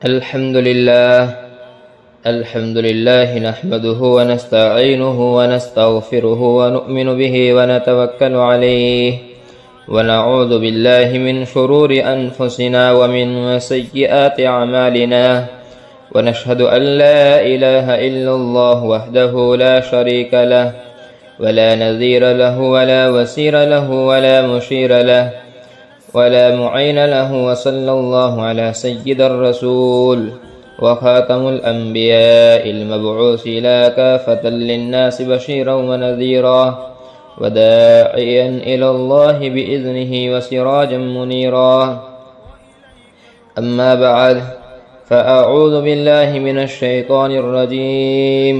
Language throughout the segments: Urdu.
الحمد لله نحمده ونستعينه ونستغفره ونؤمن به ونتوكل عليه ونعوذ بالله من شرور أنفسنا ومن سيئات أعمالنا ونشهد أن لا إله إلا الله وحده لا شريك له ولا نذير له ولا وسير له ولا مشير له ولا معين له وصلى الله على سيد الرسول وخاتم الأنبياء المبعوث إلى كافة للناس بشيرا ونذيرا وداعيا إلى الله بإذنه وسراجا منيرا. أما بعد فأعوذ بالله من الشيطان الرجيم.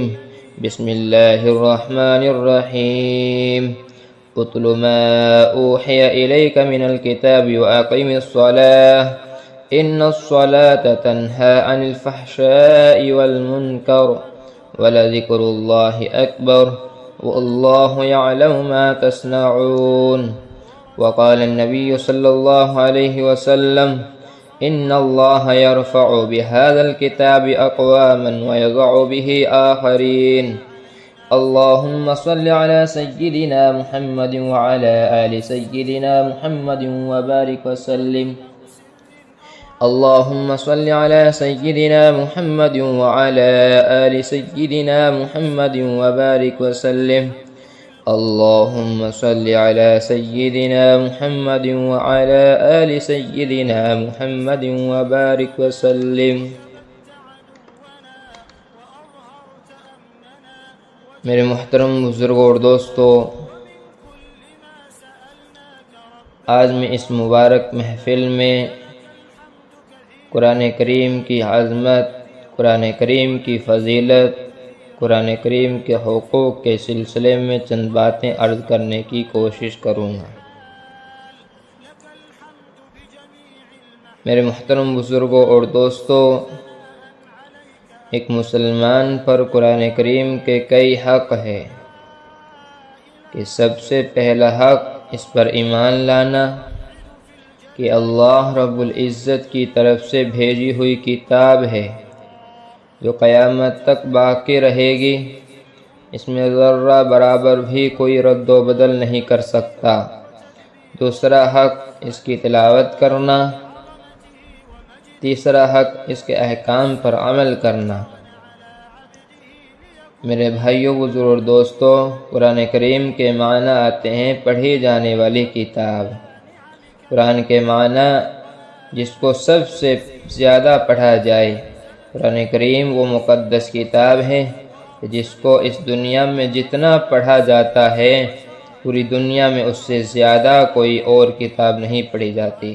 بسم الله الرحمن الرحيم. اتل ما أوحي إليك من الكتاب وأقم الصلاة إن الصلاة تنهى عن الفحشاء والمنكر ولذكر الله أكبر والله يعلم ما تصنعون. وقال النبي صلى الله عليه وسلم إن الله يرفع بهذا الكتاب أقواما ويضع به آخرين. اللهم صل على سيدنا محمد وعلى آل سيدنا محمد وبارك وسلم. اللهم صل على سيدنا محمد وعلى آل سيدنا محمد وبارك وسلم. اللهم صل على سيدنا محمد وعلى آل سيدنا محمد وبارك وسلم. میرے محترم بزرگوں اور دوستو، آج میں اس مبارک محفل میں قرآن کریم کی عظمت، قرآن کریم کی فضیلت، قرآن کریم کے حقوق کے سلسلے میں چند باتیں عرض کرنے کی کوشش کروں گا. میرے محترم بزرگوں اور دوستو، ایک مسلمان پر قرآن کریم کے کئی حق ہے کہ سب سے پہلا حق اس پر ایمان لانا کہ اللہ رب العزت کی طرف سے بھیجی ہوئی کتاب ہے جو قیامت تک باقی رہے گی، اس میں ذرہ برابر بھی کوئی رد و بدل نہیں کر سکتا. دوسرا حق اس کی تلاوت کرنا. تیسرا حق اس کے احکام پر عمل کرنا. میرے بھائیوں، بزرگوں اور دوستو، قرآن کریم کے معنی آتے ہیں پڑھی جانے والی کتاب. قرآن کے معنی جس کو سب سے زیادہ پڑھا جائے. قرآن کریم وہ مقدس کتاب ہے جس کو اس دنیا میں جتنا پڑھا جاتا ہے پوری دنیا میں اس سے زیادہ کوئی اور کتاب نہیں پڑھی جاتی.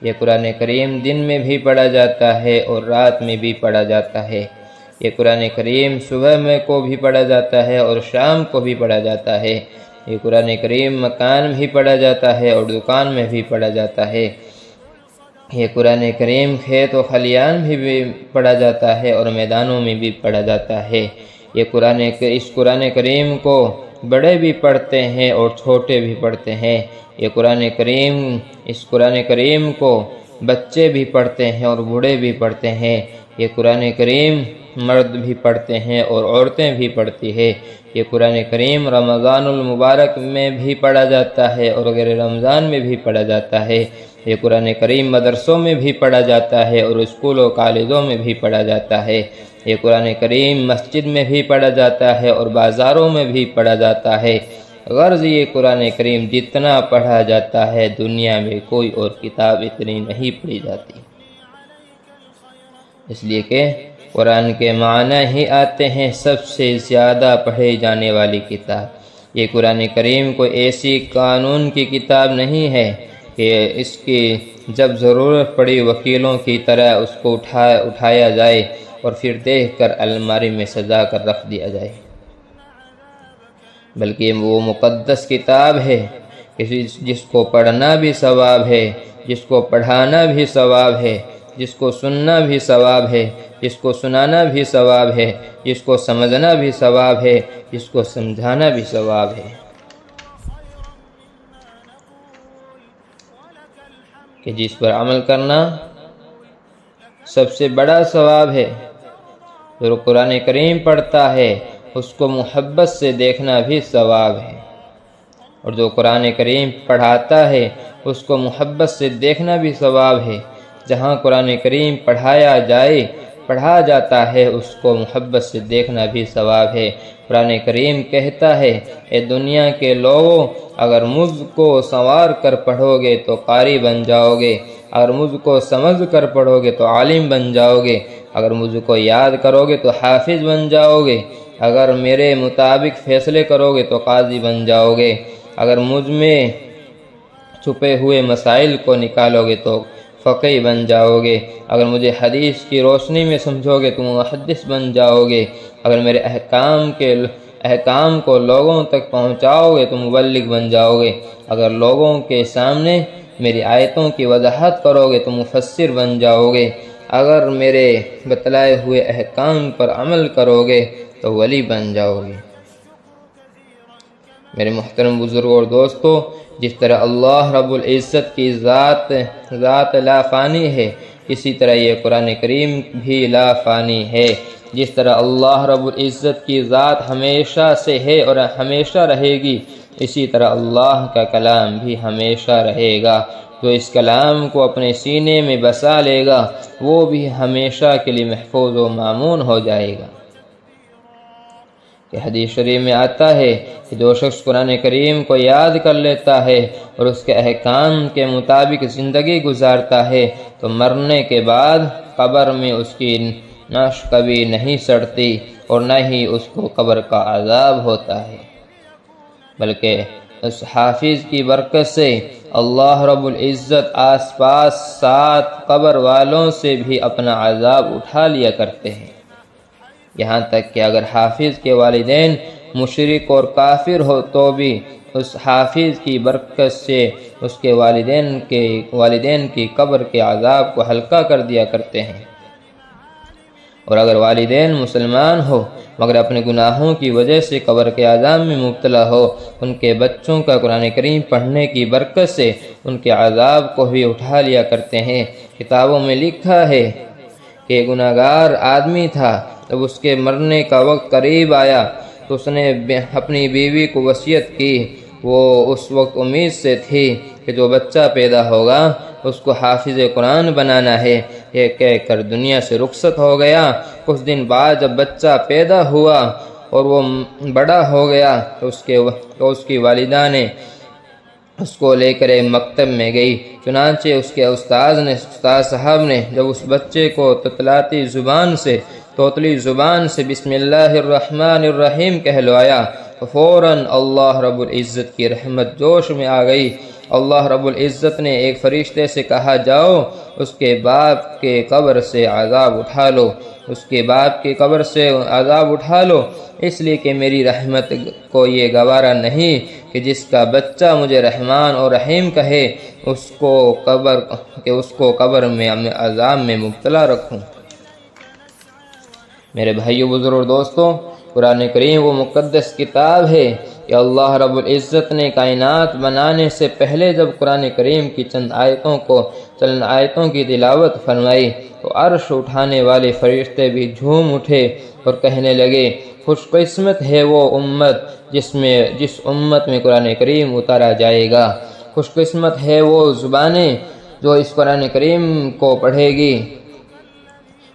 یہ قرآن کریم دن میں بھی پڑھا جاتا ہے اور رات میں بھی پڑھا جاتا ہے. یہ قرآن کریم صبح میں کو بھی پڑھا جاتا ہے اور شام کو بھی پڑھا جاتا ہے. یہ قرآن کریم مکان بھی پڑھا جاتا ہے اور دکان میں بھی پڑھا جاتا ہے. یہ قرآن کریم کھیت و خلیان بھی پڑھا جاتا ہے اور میدانوں میں بھی پڑھا جاتا ہے. اس قرآن کریم کو بڑے بھی پڑھتے ہیں اور چھوٹے بھی پڑھتے ہیں. اس قرآن کریم کو بچے بھی پڑھتے ہیں اور بوڑھے بھی پڑھتے ہیں. یہ قرآن کریم مرد بھی پڑھتے ہیں اور عورتیں بھی پڑھتی ہیں. یہ قرآن کریم رمضان المبارک میں بھی پڑھا جاتا ہے اور غیر رمضان میں بھی پڑھا جاتا ہے. یہ قرآن کریم مدرسوں میں بھی پڑھا جاتا ہے اور اسکولوں کالجوں میں بھی پڑھا جاتا ہے. یہ قرآن کریم مسجد میں بھی پڑھا جاتا ہے اور بازاروں میں بھی پڑھا جاتا ہے. غرض یہ قرآن کریم جتنا پڑھا جاتا ہے دنیا میں کوئی اور کتاب اتنی نہیں پڑھی جاتی، اس لیے کہ قرآن کے معنی ہی آتے ہیں سب سے زیادہ پڑھی جانے والی کتاب. یہ قرآن کریم کوئی ایسی قانون کی کتاب نہیں ہے کہ اس کی جب ضرورت پڑی وکیلوں کی طرح اس کو اٹھایا جائے اور پھر دیکھ کر الماری میں سجا کر رکھ دیا جائے، بلکہ وہ مقدس کتاب ہے کہ جس کو پڑھنا بھی ثواب ہے، جس کو پڑھانا بھی ثواب ہے، جس کو سننا بھی ثواب ہے، جس کو سنانا بھی ثواب ہے، جس کو سمجھنا بھی ثواب ہے، جس کو سمجھانا بھی ثواب ہے. کہ جس پر عمل کرنا سب سے بڑا ثواب ہے۔ جو قرآن کریم پڑھتا ہے اس کو محبت سے دیکھنا بھی ثواب ہے، اور جو قرآن کریم پڑھاتا ہے اس کو محبت سے دیکھنا بھی ثواب ہے۔ جہاں قرآن کریم پڑھا جاتا ہے اس کو محبت سے دیکھنا بھی ثواب ہے۔ قرآن کریم کہتا ہے، اے دنیا کے لوگوں، اگر مجھ کو سنوار کر پڑھو گے تو قاری بن جاؤ گے، اگر مجھ کو سمجھ کر پڑھو گے تو عالم بن جاؤ گے، اگر مجھ کو یاد کرو گے تو حافظ بن جاؤ گے، اگر میرے مطابق فیصلے کرو گے تو قاضی بن جاؤ گے، اگر مجھ میں چھپے ہوئے مسائل کو نکالو گے تو فقیہ بن جاؤ گے، اگر مجھے حدیث کی روشنی میں سمجھو گے تو محدث بن جاؤ گے، اگر میرے احکام کو لوگوں تک پہنچاؤ گے تو مبلغ بن جاؤ گے، اگر لوگوں کے سامنے میری آیتوں کی وضاحت کرو گے تو مفسر بن جاؤ گے، اگر میرے بتلائے ہوئے احکام پر عمل کرو گے تو ولی بن جاؤ گے۔ میرے محترم بزرگوں اور دوستو، جس طرح اللہ رب العزت کی ذات لا فانی ہے، اسی طرح یہ قرآن کریم بھی لا فانی ہے۔ جس طرح اللہ رب العزت کی ذات ہمیشہ سے ہے اور ہمیشہ رہے گی، اسی طرح اللہ کا کلام بھی ہمیشہ رہے گا۔ جو اس کلام کو اپنے سینے میں بسا لے گا وہ بھی ہمیشہ کے لیے محفوظ و مامون ہو جائے گا۔ کہ حدیث شریف میں آتا ہے کہ جو شخص قرآن کریم کو یاد کر لیتا ہے اور اس کے احکام کے مطابق زندگی گزارتا ہے تو مرنے کے بعد قبر میں اس کی نعش کبھی نہیں سڑتی اور نہ ہی اس کو قبر کا عذاب ہوتا ہے، بلکہ اس حافظ کی برکت سے اللہ رب العزت آس پاس 7 قبر والوں سے بھی اپنا عذاب اٹھا لیا کرتے ہیں۔ یہاں تک کہ اگر حافظ کے والدین مشرک اور کافر ہو تو بھی اس حافظ کی برکت سے اس کے والدین کی قبر کے عذاب کو ہلکا کر دیا کرتے ہیں، اور اگر والدین مسلمان ہو مگر اپنے گناہوں کی وجہ سے قبر کے عذاب میں مبتلا ہو، ان کے بچوں کا قرآن کریم پڑھنے کی برکت سے ان کے عذاب کو بھی اٹھا لیا کرتے ہیں۔ کتابوں میں لکھا ہے کہ گناہگار آدمی تھا، جب اس کے مرنے کا وقت قریب آیا تو اس نے اپنی بیوی کو وصیت کی۔ وہ اس وقت امید سے تھی کہ جو بچہ پیدا ہوگا اس کو حافظ قرآن بنانا ہے، یہ کہہ کر دنیا سے رخصت ہو گیا۔ کچھ دن بعد جب بچہ پیدا ہوا اور وہ بڑا ہو گیا تو اس کی والدہ نے اس کو لے کر ایک مکتب میں گئی۔ چنانچہ اس کے استاد صاحب نے جب اس بچے کو توتلی زبان سے بسم اللہ الرحمن الرحیم کہلوایا تو فوراً اللہ رب العزت کی رحمت جوش میں آ گئی۔ اللہ رب العزت نے ایک فرشتے سے کہا، جاؤ اس کے باپ کے قبر سے عذاب اٹھا لو، اس کے باپ کی قبر سے عذاب اٹھا لو، اس لیے کہ میری رحمت کو یہ گوارا نہیں کہ جس کا بچہ مجھے رحمان اور رحیم کہے اس کو قبر میں عذاب میں مبتلا رکھوں۔ میرے بھائیو، بزرگ دوستو، قرآن کریم وہ مقدس کتاب ہے کہ اللہ رب العزت نے کائنات بنانے سے پہلے جب قرآن کریم کی چند آیتوں کی تلاوت فرمائی تو عرش اٹھانے والے فرشتے بھی جھوم اٹھے اور کہنے لگے، خوش قسمت ہے وہ امت جس امت میں قرآن کریم اتارا جائے گا، خوش قسمت ہے وہ زبانیں جو اس قرآن کریم کو پڑھے گی،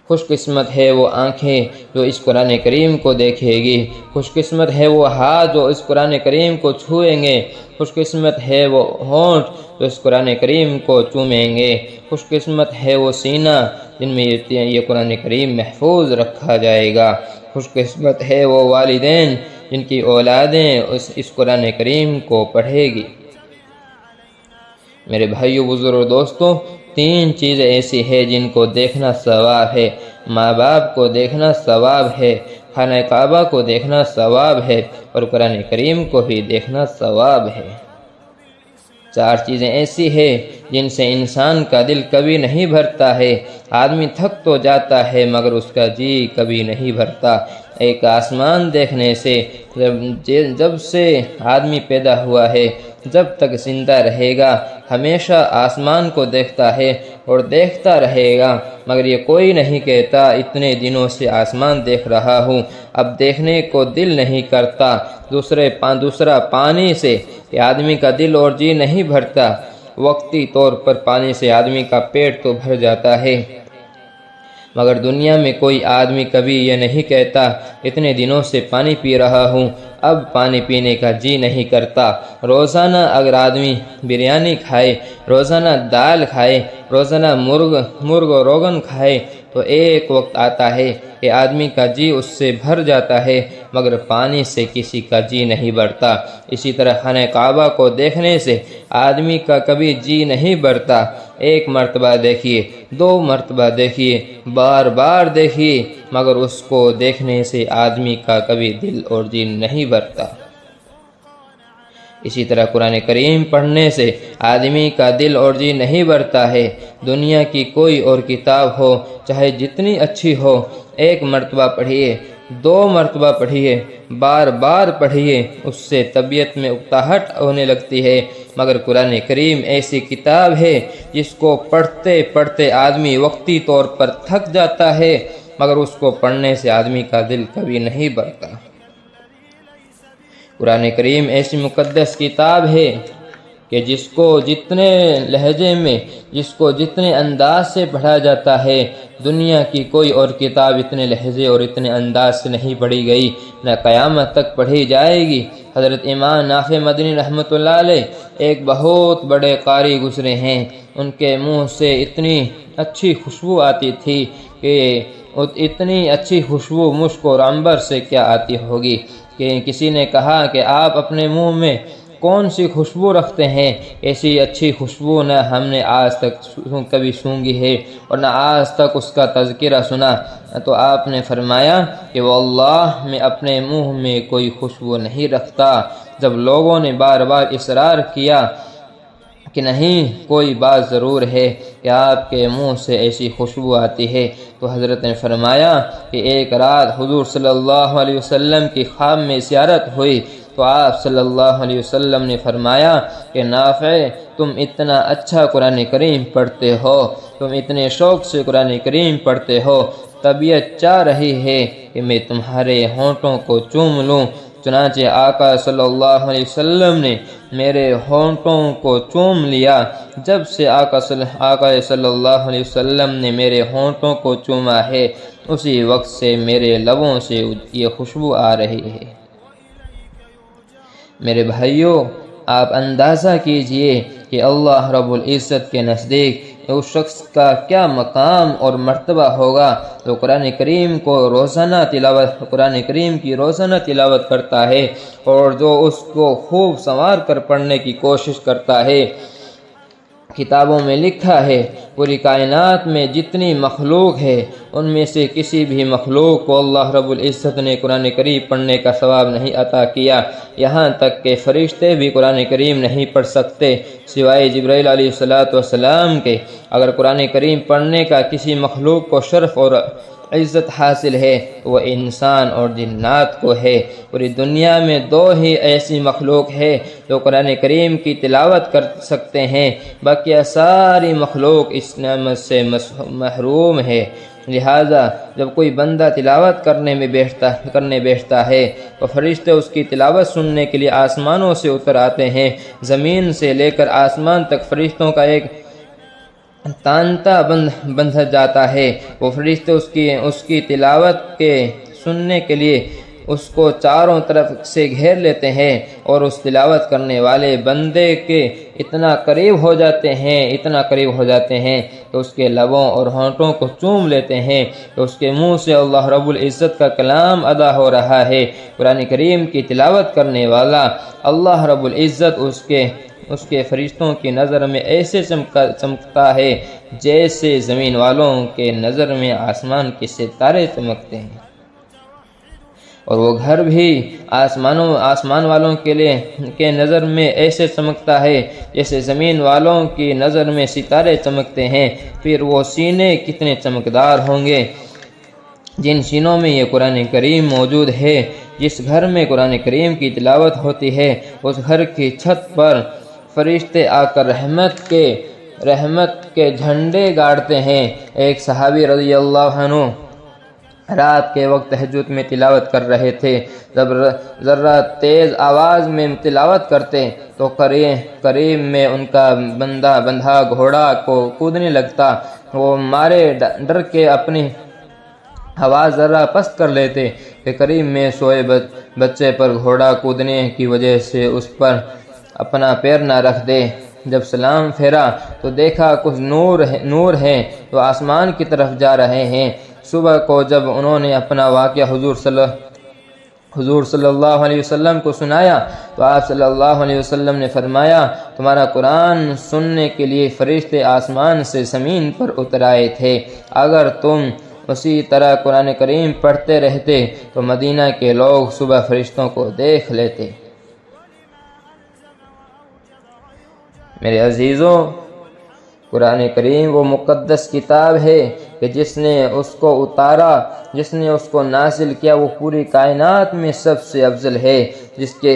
خوش قسمت ہے وہ آنکھیں جو اس قرآن کریم کو دیکھے گی، خوش قسمت ہے وہ ہاتھ جو اس قرآن کریم کو چھوئیں گے، خوش قسمت ہے وہ ہونٹ جو اس قرآن کریم کو چومیں گے، خوش قسمت ہے وہ سینہ جن میں یہ قرآن کریم محفوظ رکھا جائے گا، خوش قسمت ہے وہ والدین جن کی اولادیں اس قرآن کریم کو پڑھے گی۔ میرے بھائیو، بزرگ دوستو، 3 چیزیں ایسی ہیں جن کو دیکھنا ثواب ہے۔ ماں باپ کو دیکھنا ثواب ہے، خانہ کعبہ کو دیکھنا ثواب ہے، اور قرآن کریم کو بھی دیکھنا ثواب ہے۔ 4 چیزیں ایسی ہیں جن سے انسان کا دل کبھی نہیں بھرتا ہے۔ آدمی تھک تو جاتا ہے مگر اس کا جی کبھی نہیں بھرتا۔ ایک آسمان دیکھنے سے جب سے آدمی پیدا ہوا ہے جب تک زندہ رہے گا ہمیشہ آسمان کو دیکھتا ہے اور دیکھتا رہے گا، مگر یہ کوئی نہیں کہتا اتنے دنوں سے آسمان دیکھ رہا ہوں، اب دیکھنے کو دل نہیں کرتا۔ دوسرا پانی سے کہ آدمی کا دل اور جی نہیں بھرتا۔ وقتی طور پر پانی سے آدمی کا پیٹ تو بھر جاتا ہے، مگر دنیا میں کوئی آدمی کبھی یہ نہیں کہتا اتنے دنوں سے پانی پی رہا ہوں، اب پانی پینے کا جی نہیں کرتا۔ روزانہ اگر آدمی بریانی کھائے، روزانہ دال کھائے، روزانہ مرغ و روغن کھائے تو ایک وقت آتا ہے کہ آدمی کا جی اس سے بھر جاتا ہے، مگر پانی سے کسی کا جی نہیں بھرتا۔ اسی طرح خانہ کعبہ کو دیکھنے سے آدمی کا کبھی جی نہیں بھرتا۔ ایک مرتبہ دیکھیے، 2 مرتبہ دیکھیے، بار بار دیکھیے، مگر اس کو دیکھنے سے آدمی کا کبھی دل اور جی نہیں بھرتا۔ اسی طرح قرآن کریم پڑھنے سے آدمی کا دل اور جی نہیں بھرتا ہے۔ دنیا کی کوئی اور کتاب ہو، چاہے جتنی اچھی ہو، 1 مرتبہ پڑھیے، 2 مرتبہ پڑھیے، بار بار پڑھیے، اس سے طبیعت میں اکتاہٹ ہونے لگتی ہے، مگر قرآن کریم ایسی کتاب ہے جس کو پڑھتے پڑھتے آدمی وقتی طور پر تھک جاتا ہے، مگر اس کو پڑھنے سے آدمی کا دل کبھی نہیں بھرتا۔ قرآن کریم ایسی مقدس کتاب ہے کہ جس کو جتنے لہجے میں، جس کو جتنے انداز سے پڑھا جاتا ہے، دنیا کی کوئی اور کتاب اتنے لہجے اور اتنے انداز سے نہیں پڑھی گئی، نہ قیامت تک پڑھی جائے گی۔ حضرت امام نافع مدنی رحمۃ اللہ علیہ ایک بہت بڑے قاری گزرے ہیں، ان کے منہ سے اتنی اچھی خوشبو آتی تھی کہ اتنی اچھی خوشبو مشک اور عنبر سے کیا آتی ہوگی، کہ کسی نے کہا کہ آپ اپنے منہ میں کون سی خوشبو رکھتے ہیں؟ ایسی اچھی خوشبو نہ ہم نے آج تک کبھی سونگھی ہے اور نہ آج تک اس کا تذکرہ سنا۔ تو آپ نے فرمایا کہ واللہ میں اپنے منہ میں کوئی خوشبو نہیں رکھتا۔ جب لوگوں نے بار بار اصرار کیا کہ نہیں، کوئی بات ضرور ہے کہ آپ کے منہ سے ایسی خوشبو آتی ہے، تو حضرت نے فرمایا کہ ایک رات حضور صلی اللہ علیہ وسلم کی خواب میں زیارت ہوئی تو آپ صلی اللہ علیہ وسلم نے فرمایا کہ نافع، تم اتنا اچھا قرآن کریم پڑھتے ہو، تم اتنے شوق سے قرآن کریم پڑھتے ہو، طبیعت چاہ رہی ہے کہ میں تمہارے ہونٹوں کو چوم لوں۔ چنانچہ آقا صلی اللہ علیہ وسلم نے میرے ہونٹوں کو چوم لیا۔ جب سے آقا صلی اللہ علیہ وسلم نے میرے ہونٹوں کو چوما ہے، اسی وقت سے میرے لبوں سے یہ خوشبو آ رہی ہے۔ میرے بھائیوں، آپ اندازہ کیجئے کہ اللہ رب العزت کے نزدیک اس شخص کا کیا مقام اور مرتبہ ہوگا جو قرآن کریم کی روزانہ تلاوت کرتا ہے اور جو اس کو خوب سنوار کر پڑھنے کی کوشش کرتا ہے۔ کتابوں میں لکھا ہے پوری کائنات میں جتنی مخلوق ہے ان میں سے کسی بھی مخلوق کو اللہ رب العزت نے قرآن کریم پڑھنے کا ثواب نہیں عطا کیا، یہاں تک کہ فرشتے بھی قرآن کریم نہیں پڑھ سکتے سوائے جبرائیل علیہ السلام کے۔ اگر قرآن کریم پڑھنے کا کسی مخلوق کو شرف اور عزت حاصل ہے وہ انسان اور جنات کو ہے۔ پوری دنیا میں 2 ہی ایسی مخلوق ہے جو قرآن کریم کی تلاوت کر سکتے ہیں، باقی ساری مخلوق اس نعمت سے محروم ہے۔ لہذا جب کوئی بندہ تلاوت کرنے بیٹھتا ہے تو فرشتے اس کی تلاوت سننے کے لیے آسمانوں سے اتر آتے ہیں۔ زمین سے لے کر آسمان تک فرشتوں کا ایک تانتا بندھ جاتا ہے۔ وہ فرشتے اس کی تلاوت کے سننے کے لیے اس کو چاروں طرف سے گھیر لیتے ہیں اور اس تلاوت کرنے والے بندے کے اتنا قریب ہو جاتے ہیں کہ اس کے لبوں اور ہونٹوں کو چوم لیتے ہیں کہ اس کے منہ سے اللہ رب العزت کا کلام ادا ہو رہا ہے۔ قرآن کریم کی تلاوت کرنے والا اللہ رب العزت اس کے فرشتوں کی نظر میں ایسے چمکتا ہے جیسے زمین والوں کے نظر میں آسمان کے ستارے چمکتے ہیں، اور وہ گھر بھی آسمان والوں کے نظر میں ایسے چمکتا ہے جیسے زمین والوں کی نظر میں ستارے چمکتے ہیں۔ پھر وہ سینے کتنے چمکدار ہوں گے جن سینوں میں یہ قرآن کریم موجود ہے۔ جس گھر میں قرآن کریم کی تلاوت ہوتی ہے اس گھر کی چھت پر فرشتے آ کر رحمت کے جھنڈے گاڑتے ہیں۔ ایک صحابی رضی اللہ عنہ رات کے وقت تہجد میں تلاوت کر رہے تھے۔ جب ذرا تیز آواز میں تلاوت کرتے تو قریب میں ان کا بندھا گھوڑا کو کودنے لگتا۔ وہ مارے ڈر کے اپنی آواز ذرا پست کر لیتے کہ قریب میں سوئے بچے پر گھوڑا کودنے کی وجہ سے اس پر اپنا پیر نہ رکھ دے۔ جب سلام پھیرا تو دیکھا کچھ نور ہیں جو آسمان کی طرف جا رہے ہیں۔ صبح کو جب انہوں نے اپنا واقعہ حضور صلی اللہ علیہ وسلم کو سنایا تو آپ صلی اللہ علیہ وسلم نے فرمایا، تمہارا قرآن سننے کے لیے فرشتے آسمان سے زمین پر اتر آئے تھے۔ اگر تم اسی طرح قرآن کریم پڑھتے رہتے تو مدینہ کے لوگ صبح فرشتوں کو دیکھ لیتے۔ میرے عزیزوں، قرآن کریم وہ مقدس کتاب ہے کہ جس نے اس کو اتارا، جس نے اس کو نازل کیا، وہ پوری کائنات میں سب سے افضل ہے۔ جس کے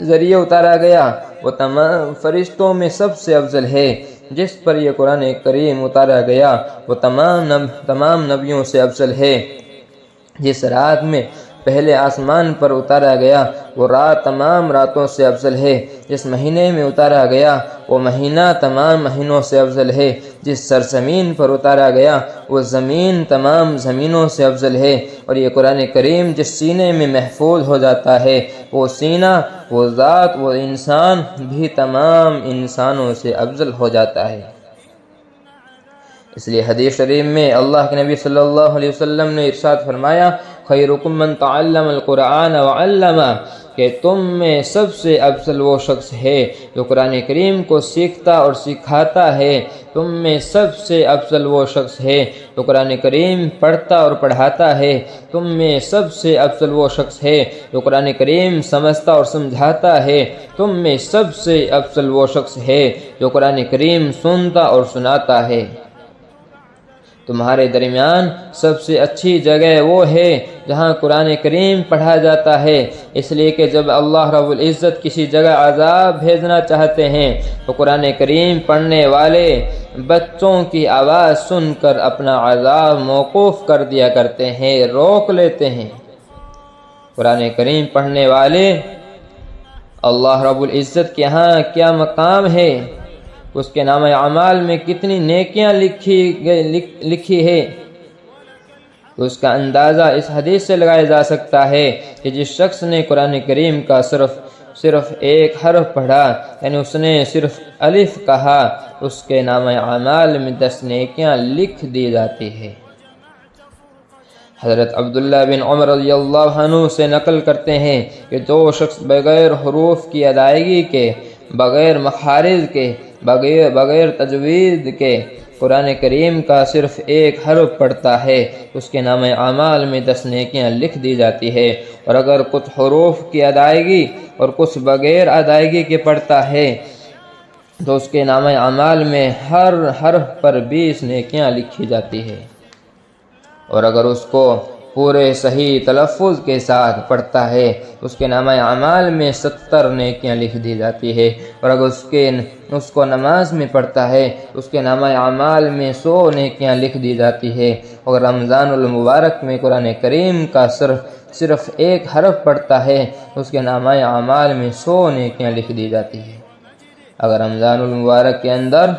ذریعے اتارا گیا وہ تمام فرشتوں میں سب سے افضل ہے۔ جس پر یہ قرآن کریم اتارا گیا وہ تمام نبیوں سے افضل ہے۔ جس رات میں پہلے آسمان پر اتارا گیا وہ رات تمام راتوں سے افضل ہے۔ جس مہینے میں اتارا گیا وہ مہینہ تمام مہینوں سے افضل ہے۔ جس سرزمین پر اتارا گیا وہ زمین تمام زمینوں سے افضل ہے۔ اور یہ قرآن کریم جس سینے میں محفوظ ہو جاتا ہے وہ سینہ، وہ ذات، وہ انسان بھی تمام انسانوں سے افضل ہو جاتا ہے۔ اس لیے حدیث شریف میں اللہ کے نبی صلی اللہ علیہ وسلم نے ارشاد فرمایا، خیرکم من تعلم القرآن وعلمہ، کہ تم میں سب سے افضل وہ شخص ہے جو قرآن کریم کو سیکھتا اور سکھاتا ہے۔ تم میں سب سے افضل وہ شخص ہے جو قرآن کریم پڑھتا اور پڑھاتا ہے۔ تم میں سب سے افضل وہ شخص ہے جو قرآن کریم سمجھتا اور سمجھاتا ہے۔ تم میں سب سے افضل وہ شخص ہے جو قرآن کریم سنتا اور سناتا ہے۔ تمہارے درمیان سب سے اچھی جگہ وہ ہے جہاں قرآن کریم پڑھا جاتا ہے، اس لیے کہ جب اللہ رب العزت کسی جگہ عذاب بھیجنا چاہتے ہیں تو قرآن کریم پڑھنے والے بچوں کی آواز سن کر اپنا عذاب موقوف کر دیا کرتے ہیں، روک لیتے ہیں۔ قرآن کریم پڑھنے والے اللہ رب العزت کے ہاں کیا مقام ہے، اس کے نامہ اعمال میں کتنی نیکیاں لکھی ہے، تو اس کا اندازہ اس حدیث سے لگایا جا سکتا ہے کہ جس شخص نے قرآن کریم کا صرف ایک حرف پڑھا، یعنی اس نے صرف الف کہا، اس کے نامہ اعمال میں 10 نیکیاں لکھ دی جاتی ہے۔ حضرت عبداللہ بن عمر رضی اللہ عنہ سے نقل کرتے ہیں کہ جو شخص بغیر حروف کی ادائیگی کے، بغیر مخارج کے، بغیر تجوید کے قرآن کریم کا صرف ایک حرف پڑھتا ہے اس کے نامہ اعمال میں 10 نیکیاں لکھ دی جاتی ہے، اور اگر کچھ حروف کی ادائیگی اور کچھ بغیر ادائیگی کے پڑھتا ہے تو اس کے نامہ اعمال میں ہر حرف پر 20 نیکیاں لکھی جاتی ہے، اور اگر اس کو پورے صحیح تلفظ کے ساتھ پڑھتا ہے اس کے نامہ اعمال میں 70 نیکیاں لکھ دی جاتی ہے، اور اگر اس کو نماز میں پڑھتا ہے اس کے نامہ اعمال میں 100 نیکیاں لکھ دی جاتی ہے، اور رمضان المبارک میں قرآن کریم کا صرف ایک حرف پڑھتا ہے اس کے نامہ اعمال میں 100 نیکیاں لکھ دی جاتی ہے۔ اگر رمضان المبارک کے اندر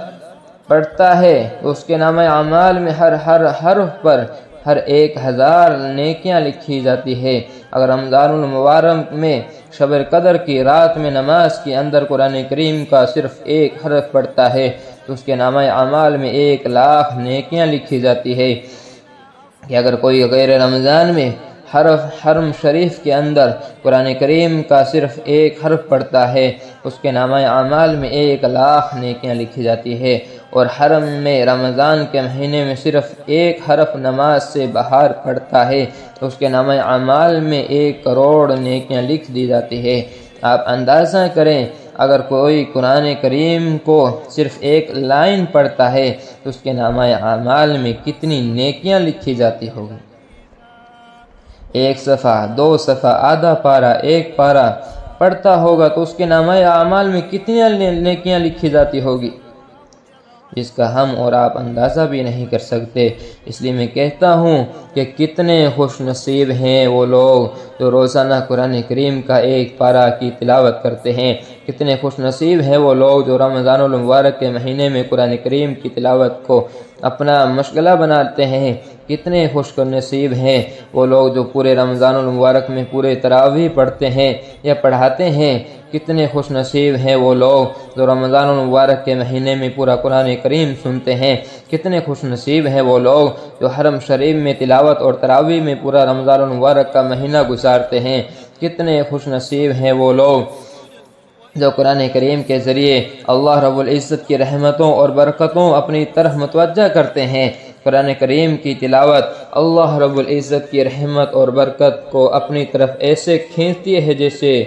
پڑھتا ہے تو اس کے نامہ اعمال میں ہر حرف پر ہر 1000 نیکیاں لکھی جاتی ہے۔ اگر رمضان المبارک میں شب قدر کی رات میں نماز کے اندر قرآن کریم کا صرف ایک حرف پڑھتا ہے تو اس کے نامہ اعمال میں 1,00,000 نیکیاں لکھی جاتی ہے۔ کہ اگر کوئی غیر رمضان میں حرم شریف کے اندر قرآن کریم کا صرف ایک حرف پڑھتا ہے اس کے نامہ اعمال میں 1,00,000 نیکیاں لکھی جاتی ہے، اور حرم میں رمضان کے مہینے میں صرف ایک حرف نماز سے باہر پڑھتا ہے تو اس کے نامہ اعمال میں 1,00,00,000 نیکیاں لکھ دی جاتی ہے۔ آپ اندازہ کریں اگر کوئی قرآن کریم کو صرف ایک لائن پڑھتا ہے تو اس کے نامہ اعمال میں کتنی نیکیاں لکھی جاتی ہوگی۔ 1 صفحہ، 2 صفحہ، آدھا پارہ، 1 پارہ پڑھتا ہوگا تو اس کے نامہ اعمال میں کتنی نیکیاں لکھی جاتی ہوگی، جس کا ہم اور آپ اندازہ بھی نہیں کر سکتے۔ اس لیے میں کہتا ہوں کہ کتنے خوش نصیب ہیں وہ لوگ جو روزانہ قرآن کریم کا ایک پارہ کی تلاوت کرتے ہیں، کتنے خوش نصیب ہیں وہ لوگ جو رمضان المبارک کے مہینے میں قرآن کریم کی تلاوت کو اپنا مشغلہ بناتے ہیں، کتنے خوش نصیب ہیں وہ لوگ جو پورے رمضان المبارک میں پورے تراویح پڑھتے ہیں یا پڑھاتے ہیں، کتنے خوش نصیب ہیں وہ لوگ جو رمضان المبارک کے مہینے میں پورا قرآن کریم سنتے ہیں، کتنے خوش نصیب ہیں وہ لوگ جو حرم شریف میں تلاوت اور تراویح میں پورا رمضان المبارک کا مہینہ گزارتے ہیں، کتنے خوش نصیب ہیں وہ لوگ جو قرآن کریم کے ذریعے اللہ رب العزت کی رحمتوں اور برکتوں اپنی طرف متوجہ کرتے ہیں۔ قرآن کریم کی تلاوت اللہ رب العزت کی رحمت اور برکت کو اپنی طرف ایسے کھینچتی ہے جیسے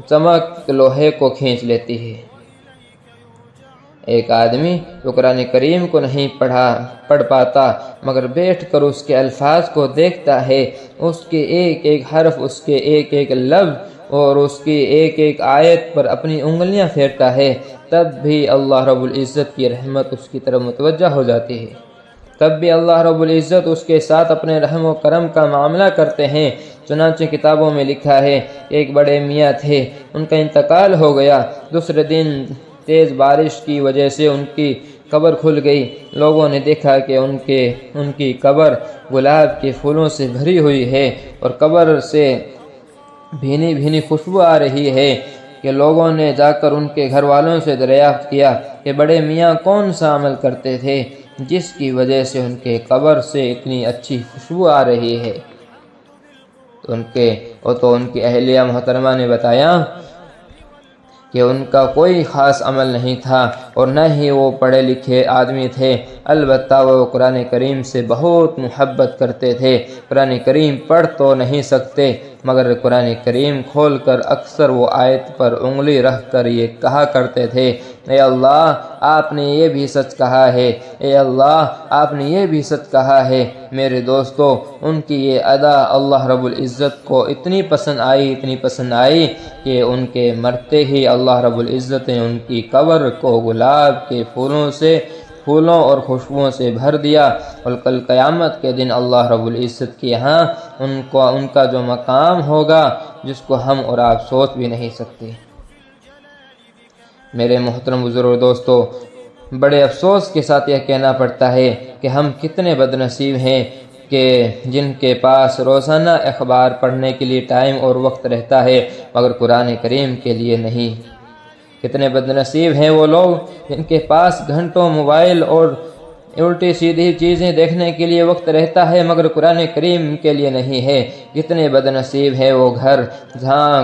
چمک لوہے کو کھینچ لیتی ہے۔ ایک آدمی جو قرآن کریم کو نہیں پڑھ پاتا مگر بیٹھ کر اس کے الفاظ کو دیکھتا ہے، اس کے ایک ایک حرف، اس کے ایک ایک لفظ اور اس کی ایک ایک آیت پر اپنی انگلیاں پھیرتا ہے، تب بھی اللہ رب العزت کی رحمت اس کی طرف متوجہ ہو جاتی ہے، تب بھی اللہ رب العزت اس کے ساتھ اپنے رحم و کرم کا معاملہ کرتے ہیں۔ چنانچہ کتابوں میں لکھا ہے کہ ایک بڑے میاں تھے، ان کا انتقال ہو گیا، دوسرے دن تیز بارش کی وجہ سے ان کی قبر کھل گئی، لوگوں نے دیکھا کہ ان کی قبر گلاب کے پھولوں سے بھری ہوئی ہے اور قبر سے بھینی بھینی خوشبو آ رہی ہے کہ لوگوں نے جا کر ان کے گھر والوں سے دریافت کیا کہ بڑے میاں کون سا عمل کرتے تھے جس کی وجہ سے ان کے قبر سے اتنی اچھی خوشبو آ رہی ہے۔ تو ان کی اہلیہ محترمہ نے بتایا کہ ان کا کوئی خاص عمل نہیں تھا اور نہ ہی وہ پڑھے لکھے آدمی تھے، البتہ وہ قرآن کریم سے بہت محبت کرتے تھے۔ قرآن کریم پڑھ تو نہیں سکتے مگر قرآن کریم کھول کر اکثر وہ آیت پر انگلی رکھ کر یہ کہا کرتے تھے، اے اللہ آپ نے یہ بھی سچ کہا ہے، اے اللہ آپ نے یہ بھی سچ کہا ہے۔ میرے دوستو، ان کی یہ ادا اللہ رب العزت کو اتنی پسند آئی کہ ان کے مرتے ہی اللہ رب العزت نے ان کی قبر کو گلاب کے پھولوں اور خوشبوؤں سے بھر دیا، اور کل قیامت کے دن اللہ رب العزت کے یہاں ان کا جو مقام ہوگا جس کو ہم اور آپ سوچ بھی نہیں سکتے۔ میرے محترم بزرگ دوستو، بڑے افسوس کے ساتھ یہ کہنا پڑتا ہے کہ ہم کتنے بد نصیب ہیں کہ جن کے پاس روزانہ اخبار پڑھنے کے لیے ٹائم اور وقت رہتا ہے مگر قرآن کریم کے لیے نہیں۔ کتنے بد نصیب ہیں وہ لوگ جن کے پاس گھنٹوں موبائل اور الٹی سیدھی چیزیں دیکھنے کے لیے وقت رہتا ہے مگر قرآن کریم کے لیے نہیں ہے۔ کتنے بد نصیب ہے وہ گھر جہاں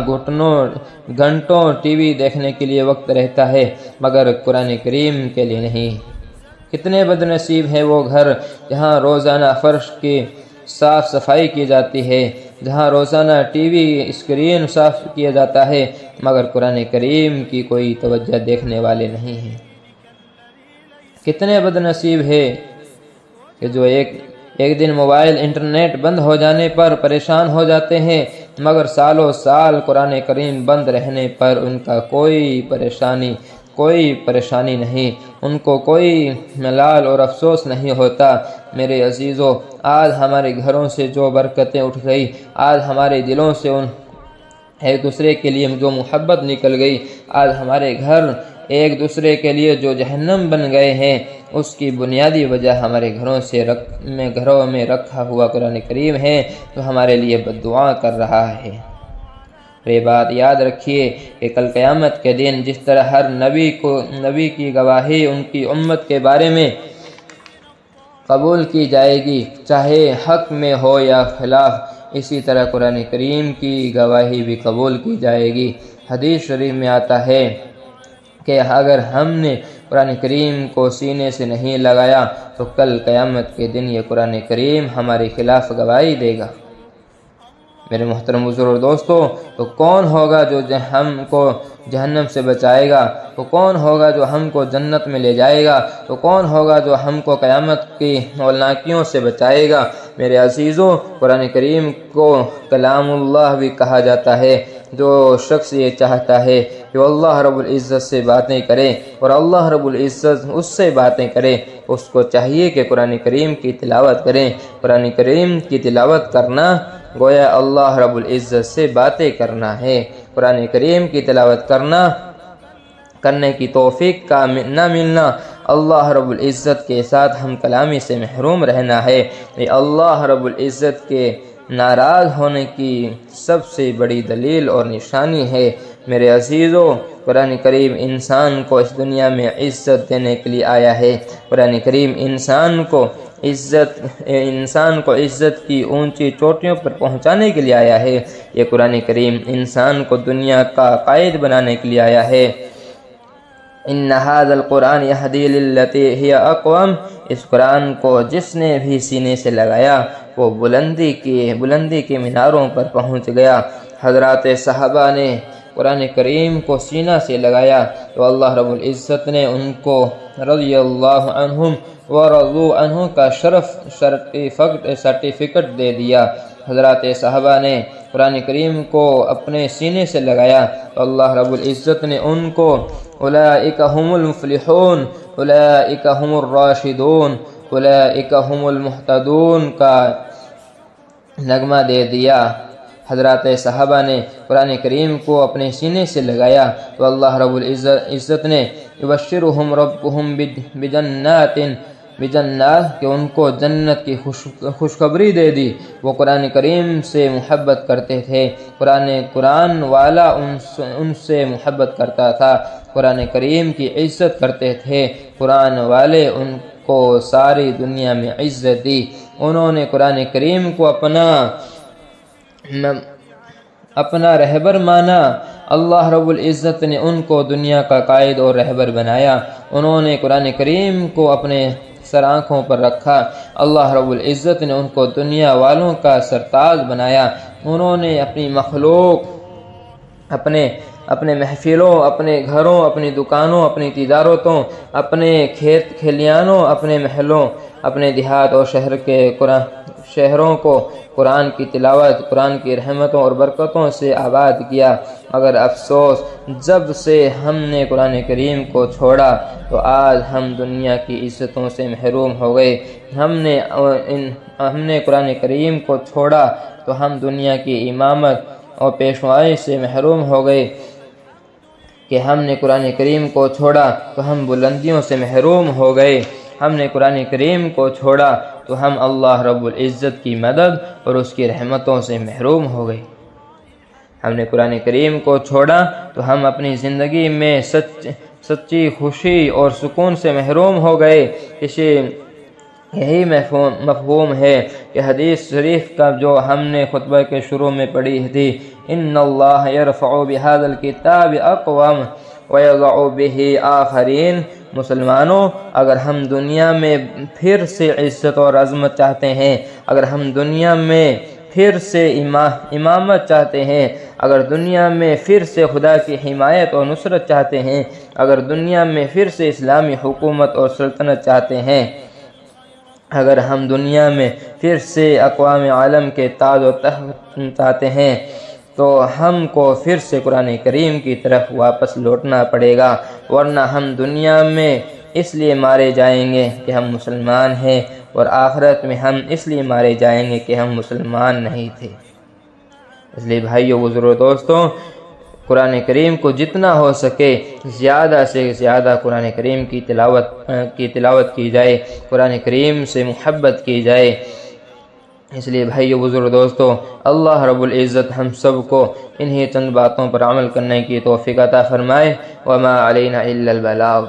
گھنٹوں ٹی وی دیکھنے کے لیے وقت رہتا ہے مگر قرآن کریم کے لیے نہیں۔ کتنے بد نصیب ہے وہ گھر جہاں روزانہ فرش کی صاف صفائی کی جاتی ہے، جہاں روزانہ ٹی وی اسکرین صاف کیا جاتا ہے مگر قرآن کریم کی کوئی توجہ دیکھنے والے نہیں ہیں۔ کتنے بد نصیب ہے کہ جو ایک دن موبائل انٹرنیٹ بند ہو جانے پر پریشان ہو جاتے ہیں مگر سالوں سال قرآن کریم بند رہنے پر ان کا کوئی پریشانی نہیں، ان کو کوئی ملال اور افسوس نہیں ہوتا۔ میرے عزیزو، آج ہمارے گھروں سے جو برکتیں اٹھ گئی، آج ہمارے دلوں سے ایک دوسرے کے لیے جو محبت نکل گئی، آج ہمارے گھر ایک دوسرے کے لیے جو جہنم بن گئے ہیں، اس کی بنیادی وجہ ہمارے گھروں میں رکھا ہوا قرآن کریم ہے جو ہمارے لیے بد دعا کر رہا ہے۔ یہ بات یاد رکھیے کہ کل قیامت کے دن جس طرح ہر نبی کی گواہی ان کی امت کے بارے میں قبول کی جائے گی، چاہے حق میں ہو یا خلاف، اسی طرح قرآن کریم کی گواہی بھی قبول کی جائے گی۔ حدیث شریف میں آتا ہے کہ اگر ہم نے قرآن کریم کو سینے سے نہیں لگایا تو کل قیامت کے دن یہ قرآن کریم ہمارے خلاف گواہی دے گا۔ میرے محترم بزرگ دوستو، تو کون ہوگا جو جہنم سے بچائے گا؟ وہ کون ہوگا جو ہم کو جنت میں لے جائے گا؟ وہ کون ہوگا جو ہم کو قیامت کی ہولناکیوں سے بچائے گا؟ میرے عزیزوں، قرآن کریم کو کلام اللہ بھی کہا جاتا ہے۔ جو شخص یہ چاہتا ہے کہ وہ اللہ رب العزت سے باتیں کرے اور اللہ رب العزت اس سے باتیں کرے، اس کو چاہیے کہ قرآن کریم کی تلاوت کریں۔ قرآن کریم کی تلاوت کرنا گویا اللہ رب العزت سے باتیں کرنا ہے۔ قرآن کریم کی تلاوت کرنے کی توفیق کا نہ ملنا، اللہ رب العزت کے ساتھ ہم کلامی سے محروم رہنا ہے۔ یہ اللہ رب العزت کے ناراض ہونے کی سب سے بڑی دلیل اور نشانی ہے۔ میرے عزیزو، قرآن کریم انسان کو اس دنیا میں عزت دینے کے لیے آیا ہے۔ قرآن کریم انسان کو عزت کی اونچی چوٹیوں پر پہنچانے کے لیے آیا ہے۔ یہ قرآن کریم انسان کو دنیا کا قائد بنانے کے لیے آیا ہے۔ ان ھذا القرآن یہدی للتی ہی اقوم، اس قرآن کو جس نے بھی سینے سے لگایا وہ بلندی کے میناروں پر پہنچ گیا۔ حضرات صحابہ نے قرآن کریم کو سینہ سے لگایا تو اللہ رب العزت نے ان کو رضی اللہ عنہم ورضوا عنہ کا سرٹیفکیٹ دے دیا۔ حضرات صحابہ نے قرآن کریم کو اپنے سینے سے لگایا تو اللہ رب العزت نے ان کو اولئک هم المفلحون، اولئک هم الراشدون، اولئک هم المہتدون کا نغمہ دے دیا۔ حضرات صحابہ نے قرآن کریم کو اپنے سینے سے لگایا تو اللہ رب العزت نے یبشرہم ربہم بجنات کہ ان کو جنت کی خوشخبری دے دی۔ وہ قرآن کریم سے محبت کرتے تھے، قرآن والا ان سے محبت کرتا تھا، قرآن کریم کی عزت کرتے تھے، قرآن والے ان کو ساری دنیا میں عزت دی۔ انہوں نے قرآن کریم کو اپنا رہبر مانا، اللہ رب العزت نے ان کو دنیا کا قائد اور رہبر بنایا۔ انہوں نے قرآن کریم کو اپنے سر آنکھوں پر رکھا، اللہ رب العزت نے ان کو دنیا والوں کا سرتاج بنایا۔ انہوں نے اپنی مخلوق، اپنے محفلوں، اپنے گھروں، اپنی دکانوں، اپنی تجارتوں، اپنے کھیت کھلیانوں، اپنے محلوں، اپنے دیہات اور شہروں کو قرآن کی تلاوت، قرآن کی رحمتوں اور برکتوں سے آباد کیا۔ مگر افسوس، جب سے ہم نے قرآن کریم کو چھوڑا تو آج ہم دنیا کی عزتوں سے محروم ہو گئے۔ ہم نے قرآن کریم کو چھوڑا تو ہم دنیا کی امامت اور پیشوائی سے محروم ہو گئے کہ ہم نے قرآن کریم کو چھوڑا تو ہم بلندیوں سے محروم ہو گئے۔ ہم نے قرآن کریم کو چھوڑا تو ہم اللہ رب العزت کی مدد اور اس کی رحمتوں سے محروم ہو گئے۔ ہم نے قرآن کریم کو چھوڑا تو ہم اپنی زندگی میں سچی خوشی اور سکون سے محروم ہو گئے۔ یہی مفہوم ہے کہ حدیث شریف کا جو ہم نے خطبہ کے شروع میں پڑھی تھی، ان اللہ یرفع بہذا الکتاب اقوام ویضع بہ آخرین۔ مسلمانوں، اگر ہم دنیا میں پھر سے عزت اور عظمت چاہتے ہیں، اگر ہم دنیا میں پھر سے امامت چاہتے ہیں، اگر دنیا میں پھر سے خدا کی حمایت اور نصرت چاہتے ہیں، اگر دنیا میں پھر سے اسلامی حکومت اور سلطنت چاہتے ہیں، اگر ہم دنیا میں پھر سے اقوام عالم کے تاج و تخت چاہتے ہیں تو ہم کو پھر سے قرآن کریم کی طرف واپس لوٹنا پڑے گا، ورنہ ہم دنیا میں اس لیے مارے جائیں گے کہ ہم مسلمان ہیں، اور آخرت میں ہم اس لیے مارے جائیں گے کہ ہم مسلمان نہیں تھے۔ اس لیے بھائیو، بزرگوں، دوستوں، قرآن کریم کو جتنا ہو سکے زیادہ سے زیادہ قرآن کریم کی تلاوت کی جائے، قرآن کریم سے محبت کی جائے۔ اس لیے بھائیو، بزرگ، دوستوں، اللہ رب العزت ہم سب کو انہی چند باتوں پر عمل کرنے کی توفیق عطا فرمائے۔ وما علینا الا البلاغ۔